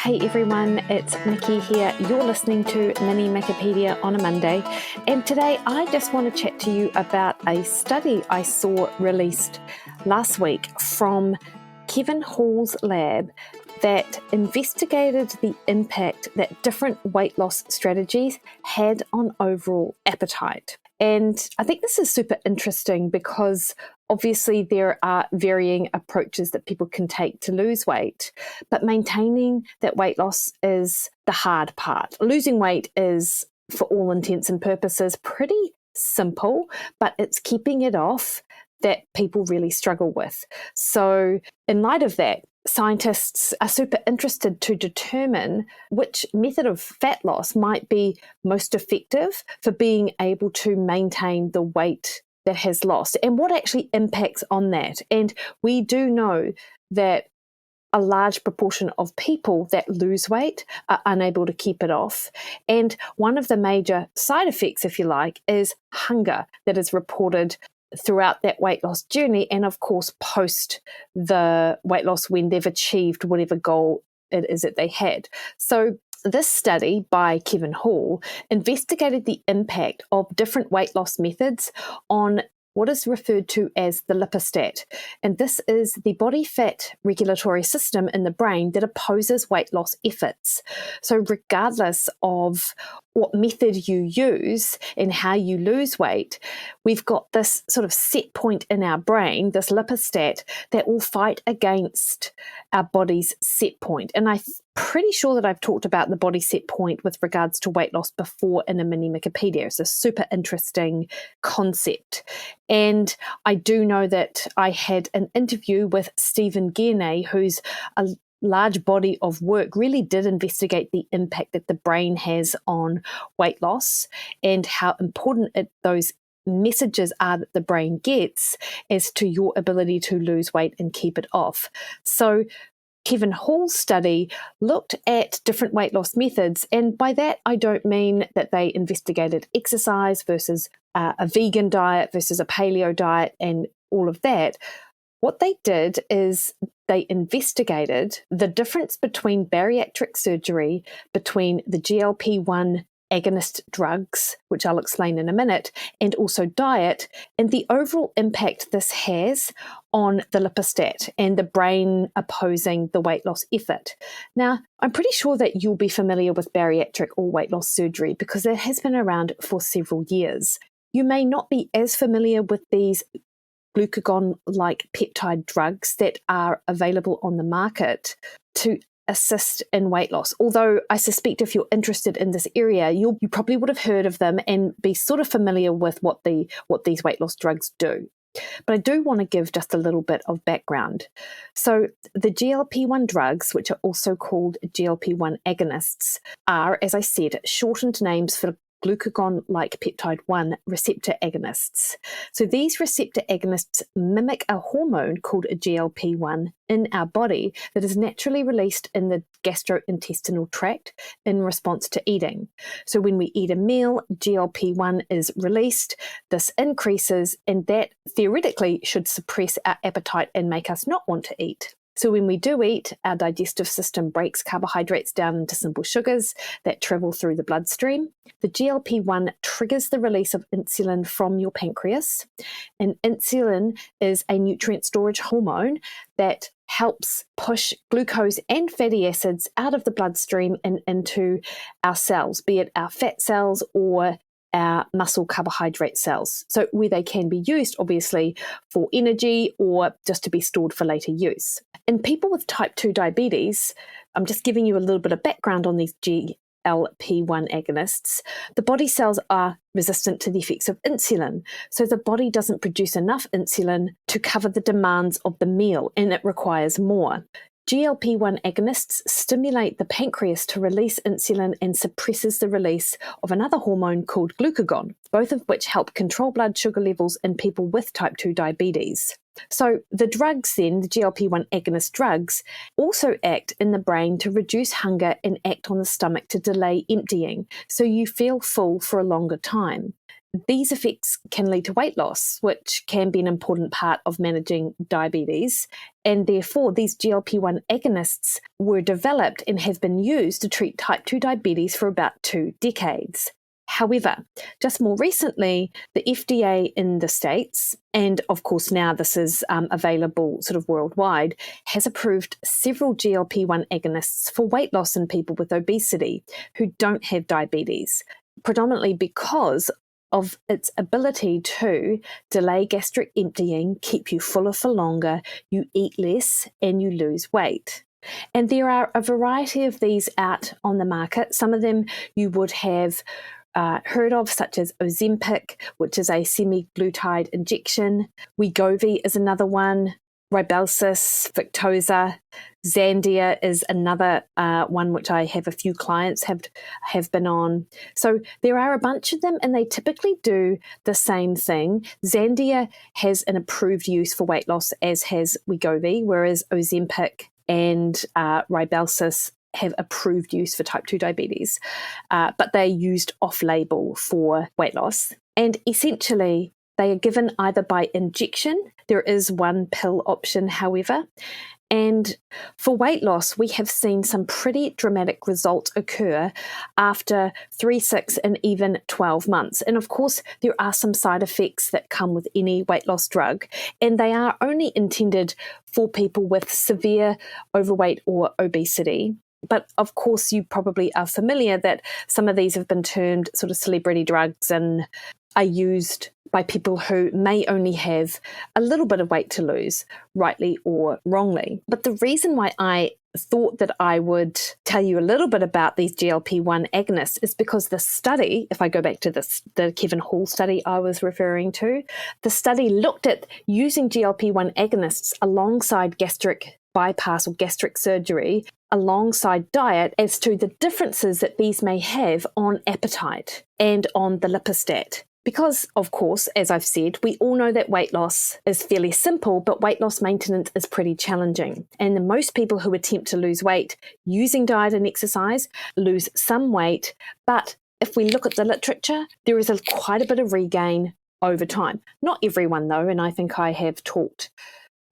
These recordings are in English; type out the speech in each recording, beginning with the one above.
Hey everyone, it's Mikki here. You're listening to Mini Mikkipedia on a Monday, and today I just want to chat to you about a study I saw released last week from Kevin Hall's lab that investigated the impact that different weight loss strategies had on overall appetite. And I think this is super interesting because obviously there are varying approaches that people can take to lose weight, but maintaining that weight loss is the hard part. Losing weight is, for all intents and purposes, pretty simple, but it's keeping it off that people really struggle with. So in light of that, scientists are super interested to determine which method of fat loss might be most effective for being able to maintain the weight that has lost and what actually impacts on that. And we do know that a large proportion of people that lose weight are unable to keep it off. And one of the major side effects, if you like, is hunger that is reported throughout that weight loss journey, and of course post the weight loss when they've achieved whatever goal it is that they had. So this study by Kevin Hall investigated the impact of different weight loss methods on what is referred to as the lipostat. And this is the body fat regulatory system in the brain that opposes weight loss efforts. So regardless of what method you use and how you lose weight, we've got this sort of set point in our brain, this lipostat, that will fight against our body's set point. And I'm pretty sure that I've talked about the body set point with regards to weight loss before in a mini Mikkipedia. It's a super interesting concept. And I do know that I had an interview with Stephen Guernay, who's a large body of work really did investigate the impact that the brain has on weight loss and how important those messages are that the brain gets as to your ability to lose weight and keep it off. So Kevin Hall's study looked at different weight loss methods, and by that I don't mean that they investigated exercise versus a vegan diet versus a paleo diet and all of that. What they did is they investigated the difference between bariatric surgery, between the GLP-1 agonist drugs, which I'll explain in a minute, and also diet, and the overall impact this has on the lipostat and the brain opposing the weight loss effort. Now, I'm pretty sure that you'll be familiar with bariatric or weight loss surgery because it has been around for several years. You may not be as familiar with these glucagon-like peptide drugs that are available on the market to assist in weight loss. Although I suspect if you're interested in this area, you probably would have heard of them and be sort of familiar with what these weight loss drugs do. But I do want to give just a little bit of background. So the GLP-1 drugs, which are also called GLP-1 agonists, are, as I said, shortened names for glucagon-like peptide 1 receptor agonists. So these receptor agonists mimic a hormone called a GLP-1 in our body that is naturally released in the gastrointestinal tract in response to eating. So when we eat a meal, GLP-1 is released, this increases, and that theoretically should suppress our appetite and make us not want to eat. So when we do eat, our digestive system breaks carbohydrates down into simple sugars that travel through the bloodstream. The GLP-1 triggers the release of insulin from your pancreas, and insulin is a nutrient storage hormone that helps push glucose and fatty acids out of the bloodstream and into our cells, be it our fat cells or our muscle carbohydrate cells. So where they can be used, obviously, for energy or just to be stored for later use. In people with type 2 diabetes, I'm just giving you a little bit of background on these GLP-1 agonists. The body cells are resistant to the effects of insulin. So the body doesn't produce enough insulin to cover the demands of the meal, and it requires more. GLP-1 agonists stimulate the pancreas to release insulin and suppresses the release of another hormone called glucagon, both of which help control blood sugar levels in people with type 2 diabetes. So the drugs then, the GLP-1 agonist drugs, also act in the brain to reduce hunger and act on the stomach to delay emptying, so you feel full for a longer time. these effects can lead to weight loss, which can be an important part of managing diabetes. And therefore, these GLP-1 agonists were developed and have been used to treat type 2 diabetes for about 2 decades. However, just more recently, the FDA in the States, and of course now this is available sort of worldwide, has approved several GLP-1 agonists for weight loss in people with obesity who don't have diabetes, predominantly because of its ability to delay gastric emptying, keep you fuller for longer, you eat less, and you lose weight. And there are a variety of these out on the market. Some of them you would have heard of, such as Ozempic, which is a semaglutide injection. Wegovy is another one. Rybelsus, Victoza, Zandia is another one which I have a few clients have been on. So there are a bunch of them, and they typically do the same thing. Zandia has an approved use for weight loss, as has Wegovy, whereas Ozempic and Rybelsus have approved use for type 2 diabetes, but they're used off-label for weight loss. And essentially, they are given either by injection. There is one pill option, however. And for weight loss, we have seen some pretty dramatic results occur after 3, 6, and even 12 months. And of course, there are some side effects that come with any weight loss drug, and they are only intended for people with severe overweight or obesity. But of course, you probably are familiar that some of these have been termed sort of celebrity drugs and are used by people who may only have a little bit of weight to lose, rightly or wrongly. But the reason why I thought that I would tell you a little bit about these GLP-1 agonists is because the study, if I go back to the Kevin Hall study I was referring to, the study looked at using GLP-1 agonists alongside gastric bypass or gastric surgery, alongside diet, as to the differences that these may have on appetite and on the lipostat. Because, of course, as I've said, we all know that weight loss is fairly simple, but weight loss maintenance is pretty challenging. And most people who attempt to lose weight using diet and exercise lose some weight. But if we look at the literature, there is quite a bit of regain over time. Not everyone, though, and I think I have talked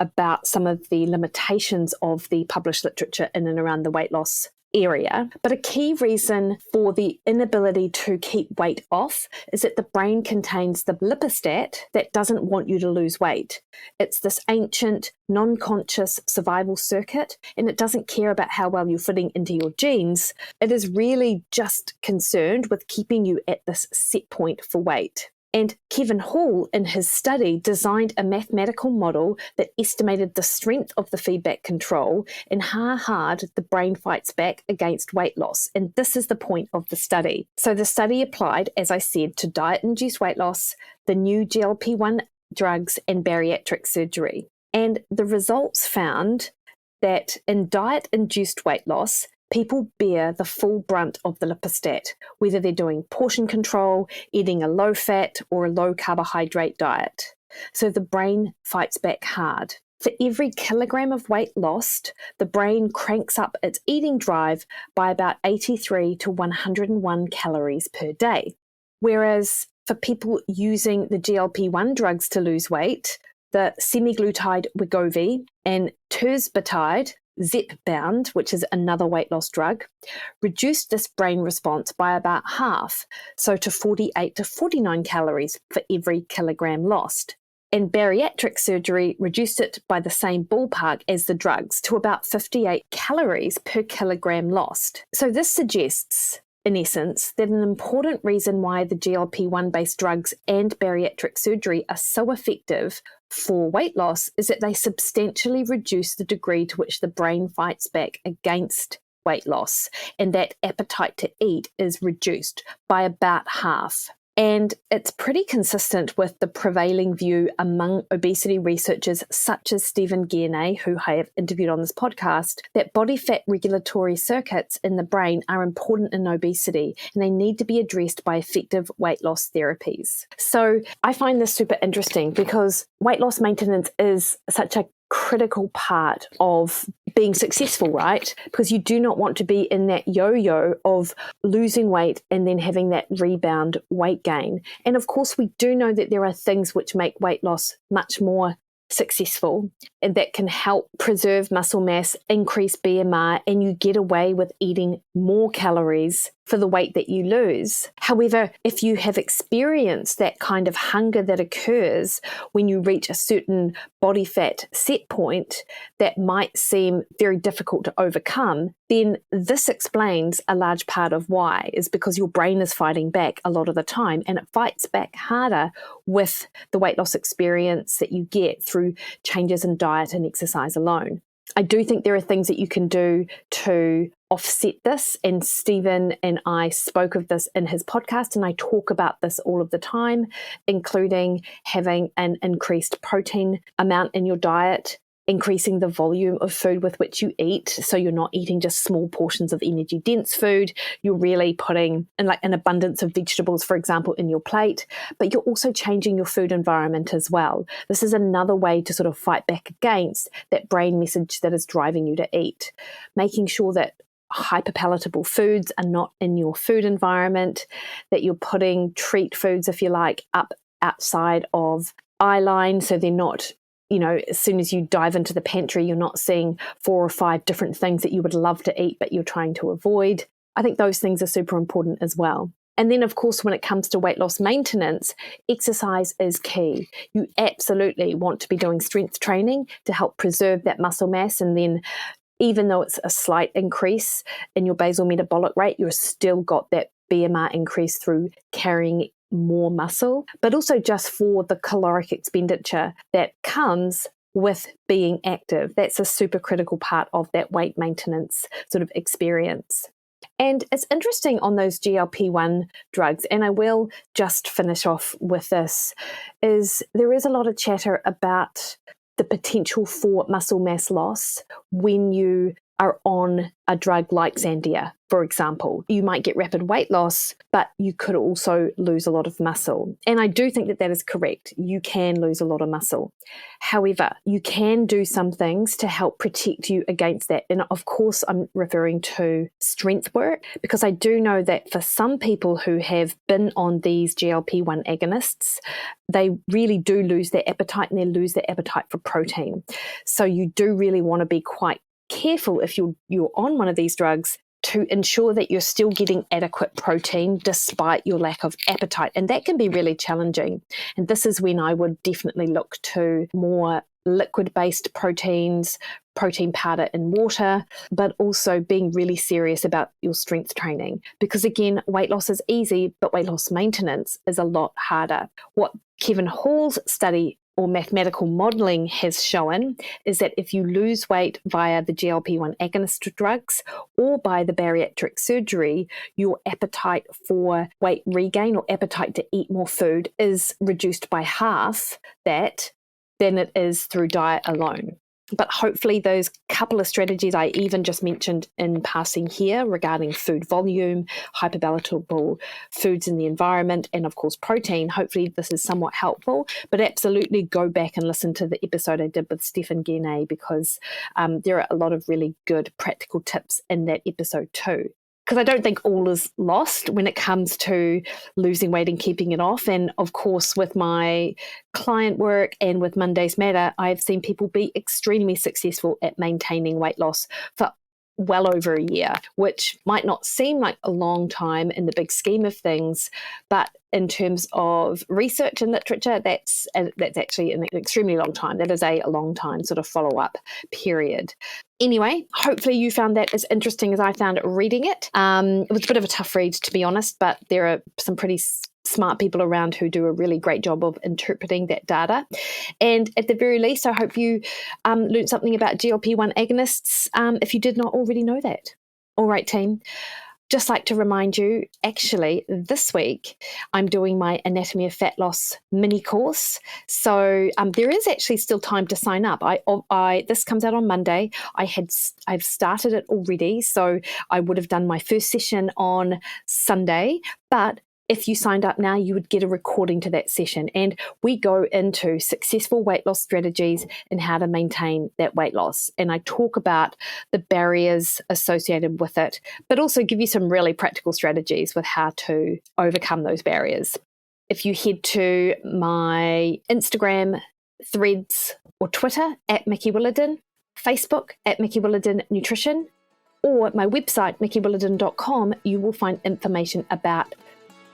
about some of the limitations of the published literature in and around the weight loss area. But a key reason for the inability to keep weight off is that the brain contains the lipostat that doesn't want you to lose weight. It's this ancient, non-conscious survival circuit, and it doesn't care about how well you're fitting into your genes. It is really just concerned with keeping you at this set point for weight. And Kevin Hall, in his study, designed a mathematical model that estimated the strength of the feedback control and how hard the brain fights back against weight loss. And this is the point of the study. So the study applied, as I said, to diet-induced weight loss, the new GLP-1 drugs, and bariatric surgery. And the results found that in diet-induced weight loss, people bear the full brunt of the lipostat, whether they're doing portion control, eating a low-fat or a low-carbohydrate diet. So the brain fights back hard. For every kilogram of weight lost, the brain cranks up its eating drive by about 83 to 101 calories per day. Whereas for people using the GLP-1 drugs to lose weight, the semaglutide Wegovy and tirzepatide, Zepbound, which is another weight loss drug, reduced this brain response by about half, so to 48 to 49 calories for every kilogram lost. And bariatric surgery reduced it by the same ballpark as the drugs, to about 58 calories per kilogram lost. So this suggests, in essence, that an important reason why the GLP-1 based drugs and bariatric surgery are so effective for weight loss is that they substantially reduce the degree to which the brain fights back against weight loss, and that appetite to eat is reduced by about half. And it's pretty consistent with the prevailing view among obesity researchers such as Stephen Guyenet, who I have interviewed on this podcast, that body fat regulatory circuits in the brain are important in obesity and they need to be addressed by effective weight loss therapies. So I find this super interesting because weight loss maintenance is such a critical part of being successful, right? Because you do not want to be in that yo-yo of losing weight and then having that rebound weight gain. And of course, we do know that there are things which make weight loss much more successful and that can help preserve muscle mass, increase BMR, and you get away with eating more calories for the weight that you lose. However, if you have experienced that kind of hunger that occurs when you reach a certain body fat set point that might seem very difficult to overcome, then this explains a large part of why, is because your brain is fighting back a lot of the time, and it fights back harder with the weight loss experience that you get through changes in diet and exercise alone. I do think there are things that you can do to offset this, and Stephen and I spoke of this in his podcast, and I talk about this all of the time, including having an increased protein amount in your diet, increasing the volume of food with which you eat. So you're not eating just small portions of energy dense food. You're really putting in like an abundance of vegetables, for example, in your plate, but you're also changing your food environment as well. This is another way to sort of fight back against that brain message that is driving you to eat, making sure that hyperpalatable foods are not in your food environment, that you're putting treat foods, if you like, up outside of eye line, so they're not, you know, as soon as you dive into the pantry, you're not seeing 4 or 5 different things that you would love to eat, but you're trying to avoid. I think those things are super important as well. And then, of course, when it comes to weight loss maintenance, exercise is key. You absolutely want to be doing strength training to help preserve that muscle mass. And then even though it's a slight increase in your basal metabolic rate, you've still got that BMR increase through carrying more muscle, but also just for the caloric expenditure that comes with being active. That's a super critical part of that weight maintenance sort of experience. And it's interesting on those GLP-1 drugs, and I will just finish off with this, is there is a lot of chatter about the potential for muscle mass loss when you are on a drug like Zandia, for example. You might get rapid weight loss, but you could also lose a lot of muscle. And I do think that that is correct. You can lose a lot of muscle. However, you can do some things to help protect you against that. And of course, I'm referring to strength work, because I do know that for some people who have been on these GLP-1 agonists, they really do lose their appetite, and they lose their appetite for protein. So you do really want to be quite careful if you're on one of these drugs to ensure that you're still getting adequate protein despite your lack of appetite. And that can be really challenging. And this is when I would definitely look to more liquid-based proteins, protein powder in water, but also being really serious about your strength training. Because again, weight loss is easy, but weight loss maintenance is a lot harder. What Kevin Hall's study or mathematical modeling has shown is that if you lose weight via the GLP-1 agonist drugs or by the bariatric surgery, your appetite for weight regain or appetite to eat more food is reduced by half that than it is through diet alone. But hopefully those couple of strategies I even just mentioned in passing here regarding food volume, hyperpalatable foods in the environment, and of course protein, hopefully this is somewhat helpful. But absolutely go back and listen to the episode I did with Stephen Guinea, because there are a lot of really good practical tips in that episode too. Because I don't think all is lost when it comes to losing weight and keeping it off. And of course, with my client work and with Mondays Matter, I've seen people be extremely successful at maintaining weight loss for well over a year, which might not seem like a long time in the big scheme of things, but in terms of research and literature, that's actually an extremely long time. That is a long time sort of follow-up period. Anyway, hopefully you found that as interesting as I found it reading it. It was a bit of a tough read, to be honest, but there are some pretty smart people around who do a really great job of interpreting that data. And at the very least, I hope you learned something about GLP-1 agonists if you did not already know that. All right, team. Just like to remind you, actually, this week I'm doing my Anatomy of Fat Loss mini course. So there is actually still time to sign up. This comes out on Monday. I've started it already, so I would have done my first session on Sunday, but If you signed up now, you would get a recording to that session. And we go into successful weight loss strategies and how to maintain that weight loss. And I talk about the barriers associated with it, but also give you some really practical strategies with how to overcome those barriers. If you head to my Instagram, Threads, or Twitter at Mikki Williden, Facebook at Mikki Williden Nutrition, or my website, mikkiwilliden.com, you will find information about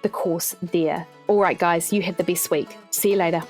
the course there. All right, guys, you have the best week. See you later.